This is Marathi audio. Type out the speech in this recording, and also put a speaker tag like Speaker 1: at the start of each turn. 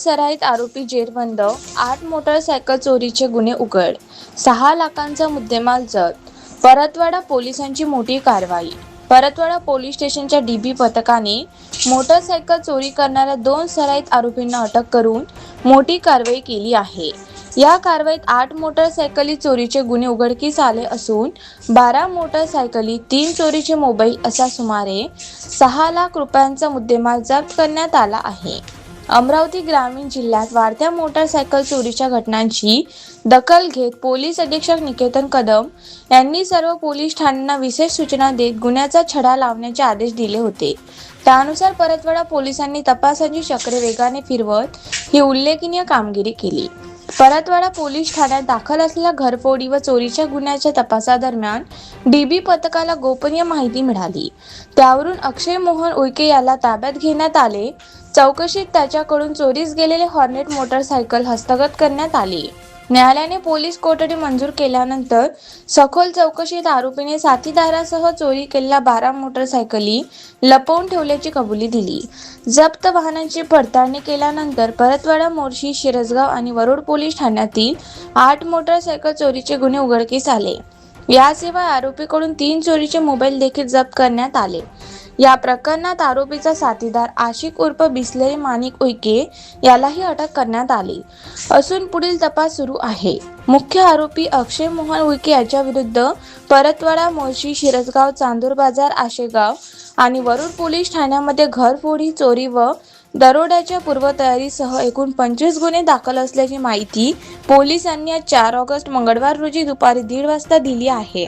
Speaker 1: सराईत आरोपी जेरबंद, 8 मोटारसायकल चोरीचे गुन्हे उघड, 6 लाखांचा मुद्देमाल जप्त. परतवाडा पोलिसांची मोठी कारवाई. परतवाडा पोलीस स्टेशनच्या डीबी पथकाने मोटारसायकल चोरी करणाऱ्या 2 सराईत आरोपींना अटक करून मोठी कारवाई केली आहे. या कारवाईत 8 मोटारसायकली चोरीचे गुन्हे उघडकीस आले असून 12 मोटारसायकली, 3 चोरीचे मोबाईल असा सुमारे 6 लाख रुपयांचा मुद्देमाल जप्त करण्यात आला आहे. अमरावती ग्रामीण जिल्ह्यात वाढत्या मोटारसायकल चोरीच्या घटनांची दखल घेत पोलीस अधीक्षक निकेतन कदम यांनी सर्व पोलीस ठाण्यांना विशेष सूचना देत गुन्ह्याचा छडा लावण्याचे आदेश दिले होते. त्यानुसार परतवाडा पोलिसांनी तपासाची चक्रे वेगाने फिरवत ही उल्लेखनीय कामगिरी केली. परतवाडा पोलीस ठाण्यात दाखल असलेल्या घरफोडी व चोरीच्या गुन्ह्याच्या तपासादरम्यान डीबी पथकाला गोपनीय माहिती मिळाली. त्यावरून अक्षय मोहन उईके याला ताब्यात घेण्यात आले. चौकशीत त्याच्याकडून चोरीस गेलेले हॉर्नेट मोटारसायकल हस्तगत करण्यात आली. न्यायालयाने पोलीस कोठडी मंजूर केल्यानंतर सखोल चौकशीत आरोपीने साथीदारासह चोरी केलेल्या 12 मोटारसायकली लपवून ठेवल्याची कबुली दिली. जप्त वाहनांची पडताळणी केल्यानंतर परतवाडा, मोर्शी, शिरसगाव आणि वरुड पोलीस ठाण्यातील 8 मोटारसायकल चोरीचे गुन्हे उघडकीस आले. याशिवाय आरोपीकडून 3 चोरीचे मोबाईल देखील जप्त करण्यात आले. या प्रकरणात आरोपीचा साथीदार आशिक उर्फ बिस्लेरी माणिक उईके यालाही अटक करण्यात आली असून पुढील तपास सुरू आहे. मुख्य आरोपी अक्षय मोहन उईके याच्या विरुद्ध परतवाडा, मोर्शी, शिरसगाव, चांदूर बाजार, आशेगाव आणि वरुड पोलीस ठाण्यामध्ये घरफोडी, चोरी व दरोड्याच्या पूर्वतयारीसह एकूण 25 गुन्हे दाखल असल्याची माहिती पोलिसांनी आज 4 ऑगस्ट मंगळवार रोजी दुपारी 1:30 वाजता दिली आहे.